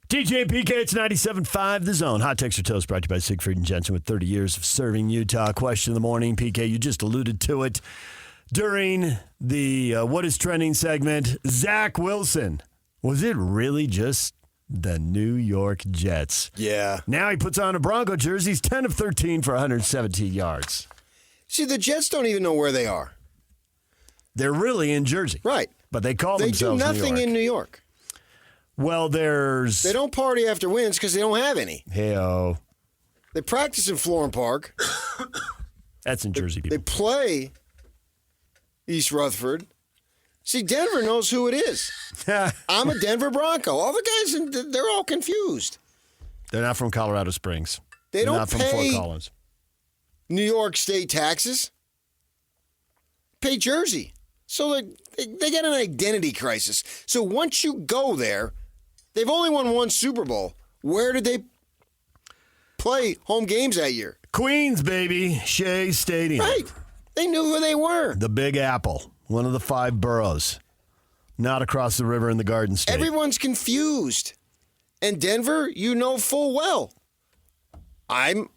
DJ and PK, it's 97.5 The Zone. Hot Texture Toast brought to you by Siegfried and Jensen with 30 years of serving Utah. Question of the morning, PK, you just alluded to it during the What is Trending segment. Zach Wilson, was it really just the New York Jets? Yeah. Now he puts on a Bronco jersey. He's 10 of 13 for 117 yards. See, the Jets don't even know where they are. They're really in Jersey. Right. But they call They themselves do nothing New York. in New York. Well, there's... They don't party after wins because they don't have any. Hey-oh. They practice in Florham Park. That's in Jersey, They people. play East Rutherford. See, Denver knows who it is. I'm a Denver Bronco. All the guys, they're all confused. They're not from Colorado Springs. They They're don't not from pay Fort Collins. New York State taxes. Pay Jersey. So they get an identity crisis. So once you go there, they've only won one Super Bowl. Where did they play home games that year? Queens, baby. Shea Stadium. Right. They knew who they were. The Big Apple. One of the 5 boroughs. Not across the river in the Garden State. Everyone's confused. And Denver, you know full well. I'm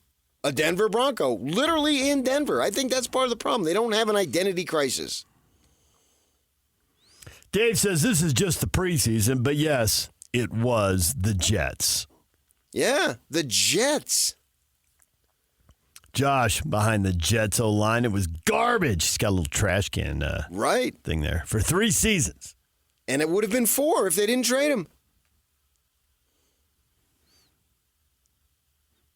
a Denver Bronco. Literally in Denver. I think that's part of the problem. They don't have an identity crisis. Dave says this is just the preseason, but yes, it was the Jets. Yeah, the Jets. Josh, behind the Jets O-line, it was garbage. He's got a little trash can Right. thing there for 3 seasons. And it would have been 4 if they didn't trade him.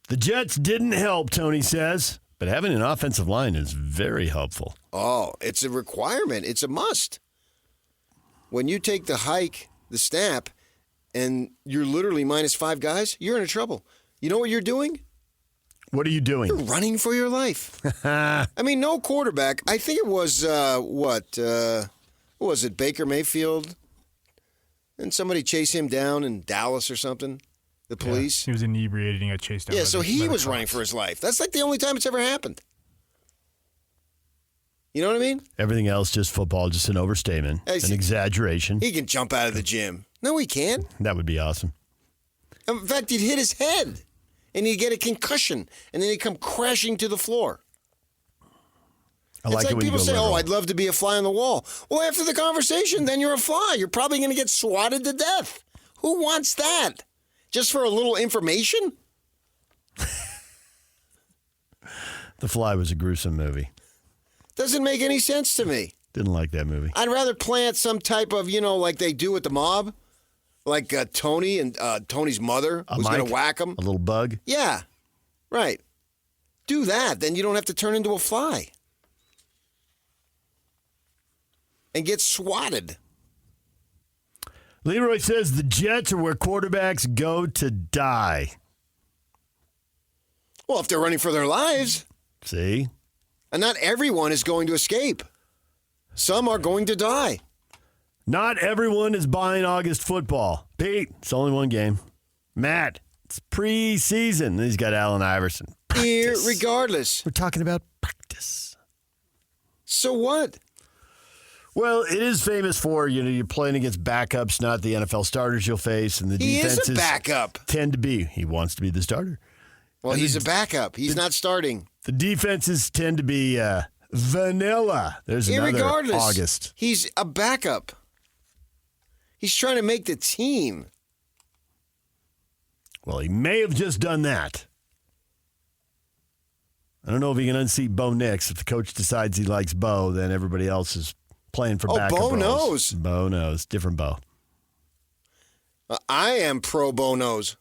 The Jets didn't help, Tony says, but having an offensive line is very helpful. Oh, it's a requirement. It's a must. When you take the hike, the snap, and you're literally minus 5 guys, you're in trouble. You know what you're doing? What are you doing? You're running for your life. I mean, no quarterback. I think it was, what was it, Baker Mayfield? And somebody chased him down in Dallas or something? The police? Yeah, he was inebriated and got chased down. Yeah, by so the- he by the was cops. running for his life. That's like the only time it's ever happened. You know what I mean? Everything else, just football, just an overstatement, an exaggeration. He can jump out of the gym. No, he can't. That would be awesome. In fact, he'd hit his head, and he'd get a concussion, and then he'd come crashing to the floor. I like it's it like when people you go say, liberal. "Oh, I'd love to be a fly on the wall." Well, after the conversation, then you're a fly. You're probably going to get swatted to death. Who wants that? Just for a little information? The Fly was a gruesome movie. Doesn't make any sense to me. Didn't like that movie. I'd rather plant some type of, like they do with the mob, like Tony and Tony's mother was going to whack him. A little bug. Yeah, right. Do that, then you don't have to turn into a fly and get swatted. Leroy says the Jets are where quarterbacks go to die. Well, if they're running for their lives. See? And not everyone is going to escape. Some are going to die. Not everyone is buying August football. Pete, it's only one game. Matt, it's preseason. He's got Allen Iverson. Practice. Irregardless. We're talking about practice. So what? Well, it is famous for, you're playing against backups, not the NFL starters you'll face, and the defenses He is a backup. tend to be. He wants to be the starter. Well, he's a backup. He's not starting. The defenses tend to be vanilla. There's another Irregardless, August. he's a backup. He's trying to make the team. Well, he may have just done that. I don't know if he can unseat Bo Nix. If the coach decides he likes Bo, then everybody else is playing for backup Bo roles. knows. Bo knows. Different Bo. I am pro Bo knows.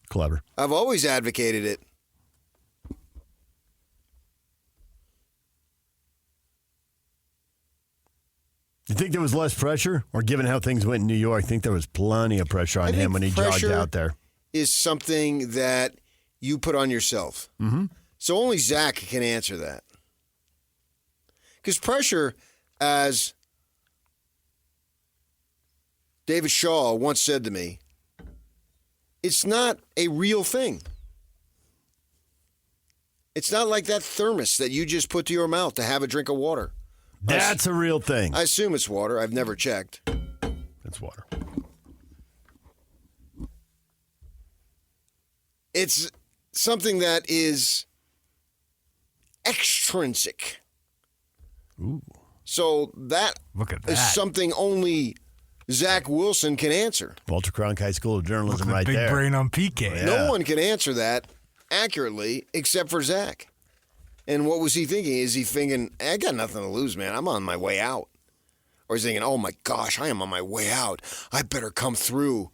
Clever. I've always advocated it. You think there was less pressure? Or given how things went in New York, I think there was plenty of pressure on him when he jogged pressure out there. Is something that you put on yourself. Mm-hmm. So only Zach can answer that. Because pressure, as David Shaw once said to me, it's not a real thing. It's not like that thermos that you just put to your mouth to have a drink of water. That's a real thing. I assume it's water. I've never checked. It's water. It's something that is extrinsic. Ooh. So that Look at that. is something only Zach Wilson can answer. Walter Cronkite High School of Look Journalism at the right big there. brain on PK. Yeah. No one can answer that accurately except for Zach. And what was he thinking? Is he thinking, I got nothing to lose, man. I'm on my way out. Or is he thinking, oh my gosh, I am on my way out. I better come through.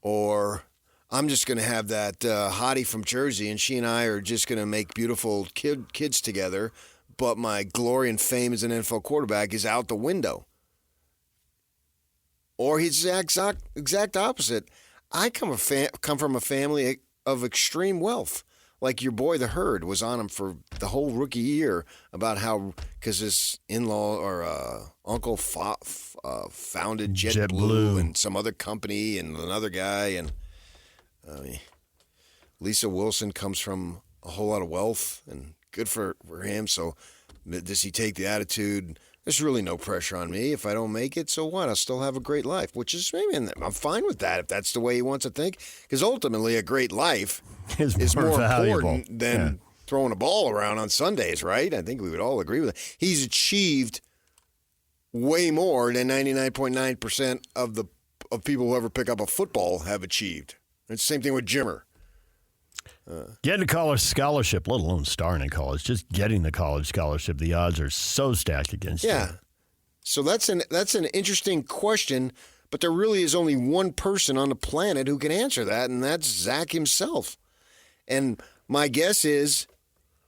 Or I'm just going to have that hottie from Jersey, and she and I are just going to make beautiful kids together, but my glory and fame as an NFL quarterback is out the window. Or he's the exact opposite. I come from a family of extreme wealth. Like your boy, the Herd, was on him for the whole rookie year about how, because his in-law or uncle founded JetBlue and some other company and another guy. And Lisa Wilson comes from a whole lot of wealth, and good for him. So does he take the attitude, there's really no pressure on me. If I don't make it, so what? I'll still have a great life, which is, maybe I'm fine with that if that's the way he wants to think. Because ultimately, a great life is more important than throwing a ball around on Sundays, right? I think we would all agree with that. He's achieved way more than 99.9% of people who ever pick up a football have achieved. It's the same thing with Jimmer. Getting a college scholarship, let alone starting in college, just getting the college scholarship, the odds are so stacked against you. Yeah. So that's an interesting question, but there really is only one person on the planet who can answer that, and that's Zach himself. And my guess is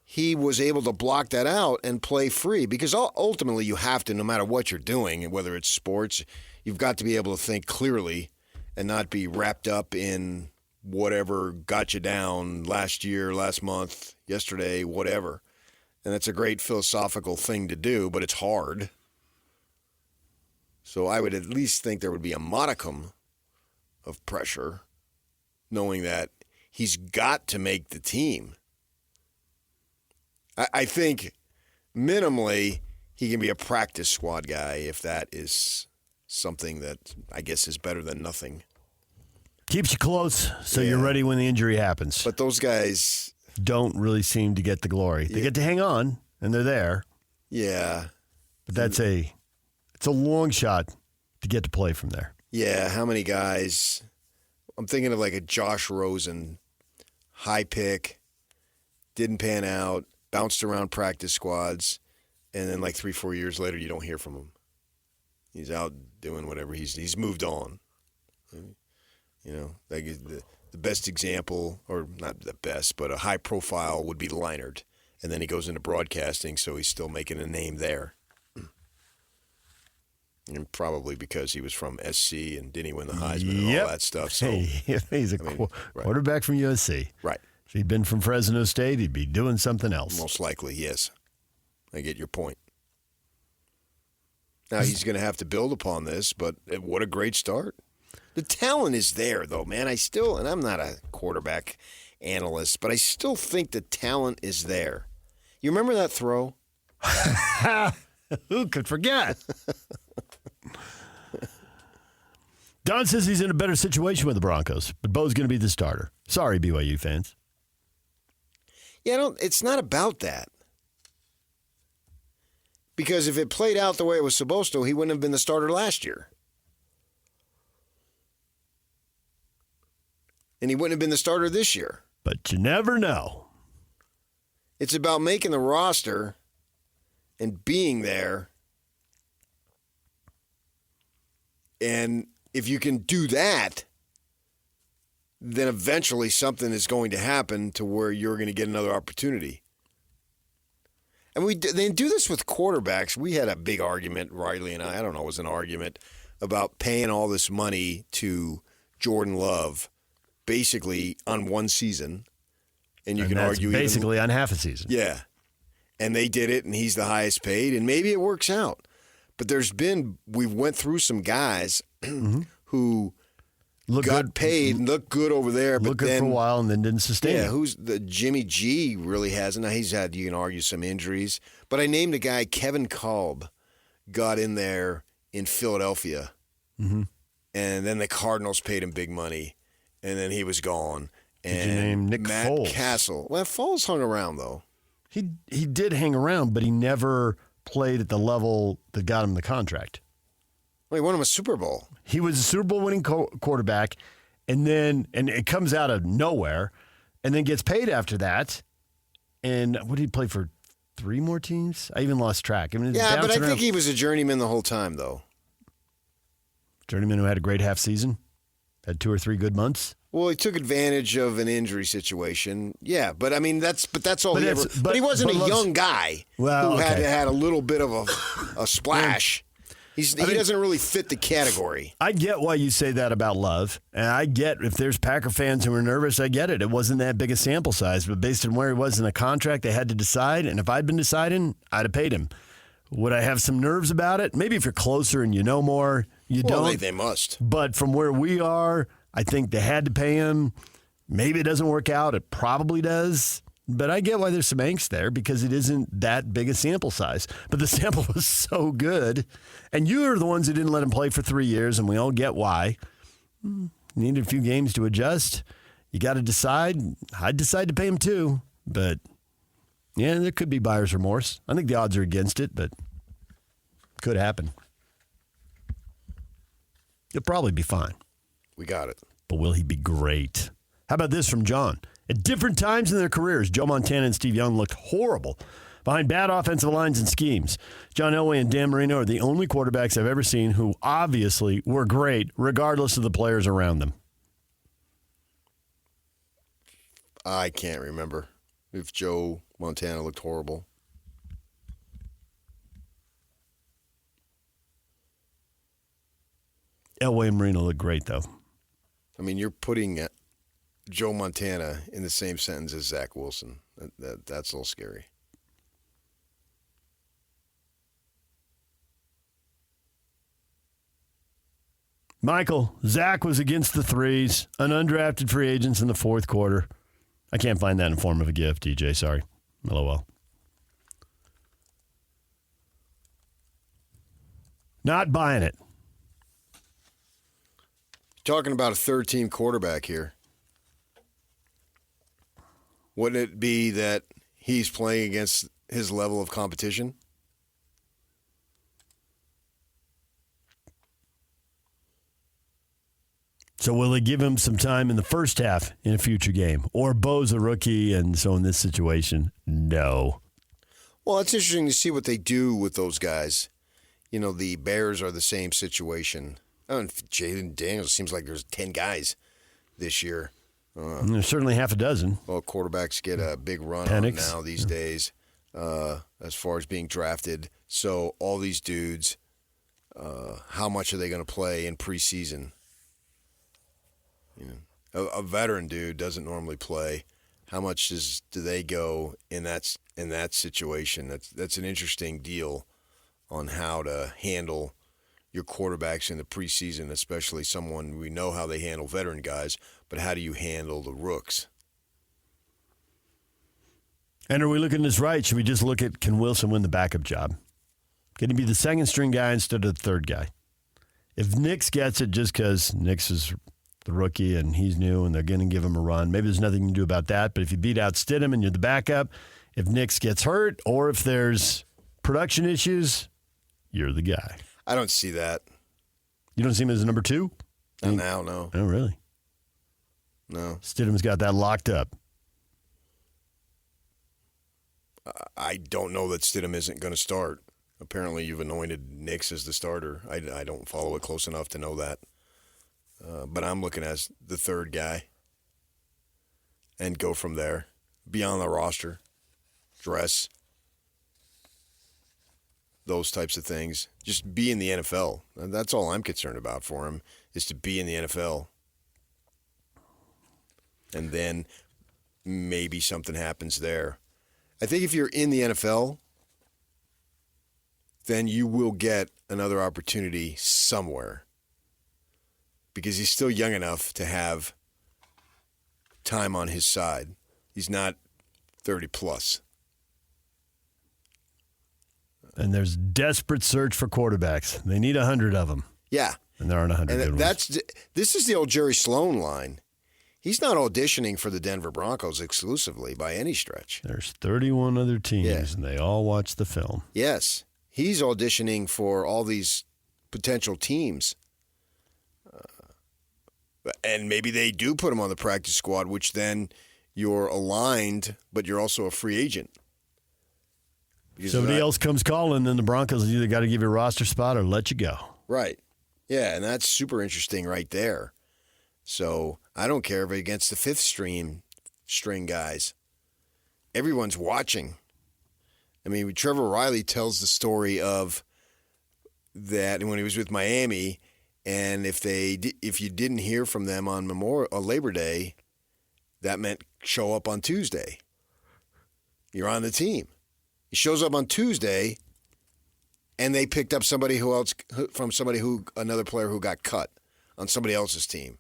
he was able to block that out and play free, because ultimately you have to, no matter what you're doing, and whether it's sports, you've got to be able to think clearly and not be wrapped up in whatever got you down last year, last month, yesterday, whatever. And that's a great philosophical thing to do, but it's hard. So I would at least think there would be a modicum of pressure, knowing that he's got to make the team. I think minimally he can be a practice squad guy if that is something that I guess is better than nothing. Keeps you close, so you're ready when the injury happens. But those guys don't really seem to get the glory. They get to hang on, and they're there. Yeah. But it's a long shot to get to play from there. Yeah, how many guys? I'm thinking of like a Josh Rosen, high pick, didn't pan out, bounced around practice squads, and then like 3-4 years later, you don't hear from him. He's out doing whatever. He's moved on. You know, like the best example, or not the best, but a high profile would be Leinart. And then he goes into broadcasting, so he's still making a name there. And probably because he was from SC and didn't he win the Heisman and all that stuff. So he's a quarterback from USC. Right. If he'd been from Fresno State, he'd be doing something else. Most likely, yes. I get your point. Now he's going to have to build upon this, but what a great start. The talent is there, though, man. And I'm not a quarterback analyst, but I still think the talent is there. You remember that throw? Who could forget? Don says he's in a better situation with the Broncos, but Bo's going to be the starter. Sorry, BYU fans. Yeah, it's not about that. Because if it played out the way it was supposed to, he wouldn't have been the starter last year. And he wouldn't have been the starter this year. But you never know. It's about making the roster and being there. And if you can do that, then eventually something is going to happen to where you're going to get another opportunity. And they do this with quarterbacks. We had a big argument, Riley and I don't know, it was an argument about paying all this money to Jordan Love basically on one season. And you can argue basically on half a season. Yeah. And they did it, and he's the highest paid, and maybe it works out. But we went through some guys who got paid and looked good over there. Looked good for a while and then didn't sustain it. Yeah, who's the Jimmy G really hasn't. Now he's had, you can argue, some injuries. But I named a guy, Kevin Kolb, got in there in Philadelphia. Mm-hmm. And then the Cardinals paid him big money. And then he was gone. Did you name Nick Matt Foles? Castle. Well, Foles hung around, though. He did hang around, but he never played at the level that got him the contract. Well, he won him a Super Bowl. He was a Super Bowl winning quarterback, and it comes out of nowhere, and then gets paid after that. And what did he play for? 3 more teams? I even lost track. I mean, Yeah, but I think he was a journeyman the whole time, though. Journeyman who had a great half season, had 2 or 3 good months. Well, he took advantage of an injury situation. Yeah, but I mean that's all he ever. But he wasn't a young guy who had a little bit of a splash. He doesn't really fit the category. I get why you say that about Love, and I get if there's Packer fans who are nervous. I get it. It wasn't that big a sample size, but based on where he was in the contract, they had to decide. And if I'd been deciding, I'd have paid him. Would I have some nerves about it? Maybe if you're closer and you know more, you don't. They must. But from where we are, I think they had to pay him. Maybe it doesn't work out. It probably does. But I get why there's some angst there because it isn't that big a sample size. But the sample was so good. And you are the ones who didn't let him play for 3 years, and we all get why. You needed a few games to adjust. You got to decide. I'd decide to pay him too. But, yeah, there could be buyer's remorse. I think the odds are against it, but could happen. He'll probably be fine. We got it. But will he be great? How about this from John? At different times in their careers, Joe Montana and Steve Young looked horrible behind bad offensive lines and schemes. John Elway and Dan Marino are the only quarterbacks I've ever seen who obviously were great regardless of the players around them. I can't remember if Joe Montana looked horrible. Elway and Marino look great, though. I mean, you're putting Joe Montana in the same sentence as Zach Wilson. That's a little scary. Michael, Zach was against the threes, an undrafted free agents in the fourth quarter. I can't find that in form of a gift, DJ. Sorry. LOL. Not buying it. Talking about a third-team quarterback here. Wouldn't it be that he's playing against his level of competition? So will they give him some time in the first half in a future game? Or Bo's a rookie, and so in this situation, no. Well, it's interesting to see what they do with those guys. You know, the Bears are the same situation. Jaden Daniels seems like there's 10 guys this year. There's certainly half a dozen. Well, quarterbacks get a big run on now these days as far as being drafted. So all these dudes, how much are they going to play in preseason? You know, a veteran dude doesn't normally play. How much do they go in that situation? That's an interesting deal on how to handle your quarterbacks in the preseason, especially someone we know how they handle veteran guys, but how do you handle the rooks? And are we looking at this right? Should we just look at can Wilson win the backup job? Can he be the second string guy instead of the third guy? If Nix gets it just because Nix is the rookie and he's new and they're going to give him a run, maybe there's nothing you can do about that. But if you beat out Stidham and you're the backup, if Nix gets hurt or if there's production issues, you're the guy. I don't see that. You don't see him as a number 2? Not now, no. Oh, really? No. Stidham's got that locked up. I don't know that Stidham isn't going to start. Apparently you've anointed Nix as the starter. I don't follow it close enough to know that. But I'm looking as the third guy and go from there. Be on the roster, dress, those types of things. Just be in the NFL. And that's all I'm concerned about for him, is to be in the NFL. And then maybe something happens there. I think if you're in the NFL, then you will get another opportunity somewhere. Because he's still young enough to have time on his side. He's not 30 plus. And there's desperate search for quarterbacks. They need 100 of them. Yeah. And there aren't 100 good ones. This is the old Jerry Sloan line. He's not auditioning for the Denver Broncos exclusively by any stretch. There's 31 other teams, and they all watch the film. Yes. He's auditioning for all these potential teams. And maybe they do put him on the practice squad, which then you're aligned, but you're also a free agent. Somebody else comes calling, then the Broncos either got to give you a roster spot or let you go. Right. Yeah, and that's super interesting right there. So I don't care if it's against the fifth string guys. Everyone's watching. I mean, Trevor Riley tells the story of that when he was with Miami, and if you didn't hear from them on Labor Day, that meant show up on Tuesday. You're on the team. He shows up on Tuesday, and they picked up another player who got cut on somebody else's team.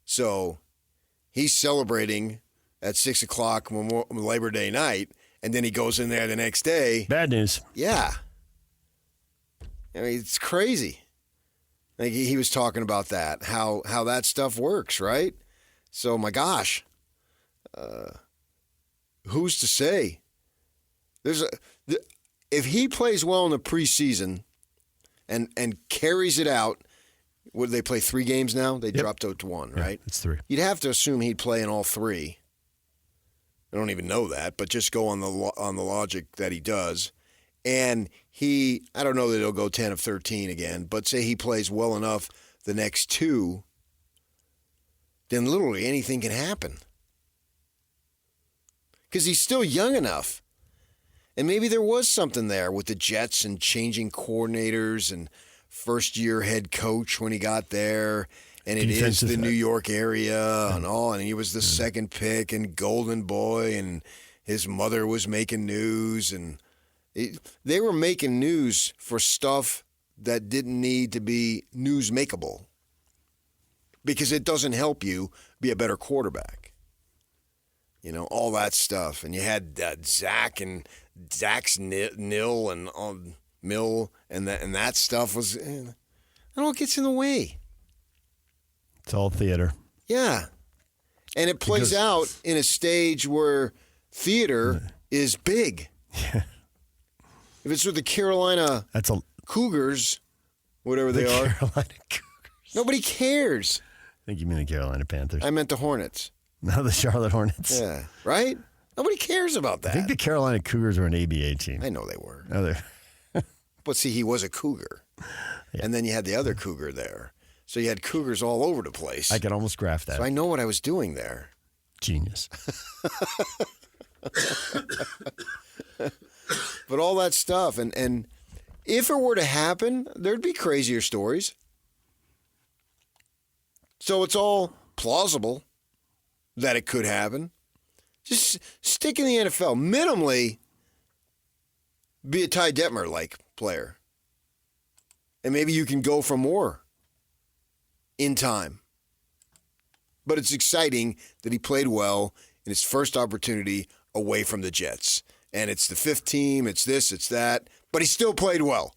So he's celebrating at 6 o'clock Labor Day night, and then he goes in there the next day. Bad news. Yeah. I mean, it's crazy. Like he was talking about that, how that stuff works, right? So, my gosh, who's to say? If he plays well in the preseason and carries it out, would they play 3 games now? They dropped out to 1, right? It's 3. You'd have to assume he'd play in all 3. I don't even know that, but just go on the logic that he does. And I don't know that he'll go 10 of 13 again, but say he plays well enough the next 2, then literally anything can happen. Because he's still young enough. And maybe there was something there with the Jets and changing coordinators and first-year head coach when he got there. And it is the New York area and all. And he was the second pick and golden boy. And his mother was making news. And they were making news for stuff that didn't need to be news-makeable. Because it doesn't help you be a better quarterback. You know, all that stuff. And you had Zach's nil and Mill and that stuff was, it all gets in the way. It's all theater. Yeah. And it plays out in a stage where theater is big. Yeah. If it's with the Carolina Cougars, whatever they are, Carolina Cougars. Nobody cares. I think you mean the Carolina Panthers. I meant the Hornets. No, the Charlotte Hornets. Yeah. Right? Nobody cares about that. I think the Carolina Cougars were an ABA team. I know they were. Oh, they But see, he was a Cougar. Yeah. And then you had the other Cougar there. So you had Cougars all over the place. I could almost graph that. So I know what I was doing there. Genius. But all that stuff. And if it were to happen, there'd be crazier stories. So it's all plausible that it could happen. Just stick in the NFL. Minimally, be a Ty Detmer-like player. And maybe you can go for more in time. But it's exciting that he played well in his first opportunity away from the Jets. And it's the 5th team, it's this, it's that. But he still played well.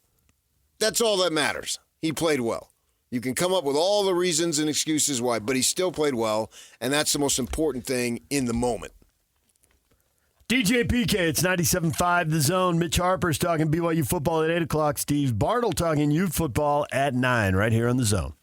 That's all that matters. He played well. You can come up with all the reasons and excuses why, but he still played well, and that's the most important thing in the moment. DJ PK, it's 97.5 The Zone. Mitch Harper's talking BYU football at 8 o'clock. Steve Bartle talking youth football at 9 right here on The Zone.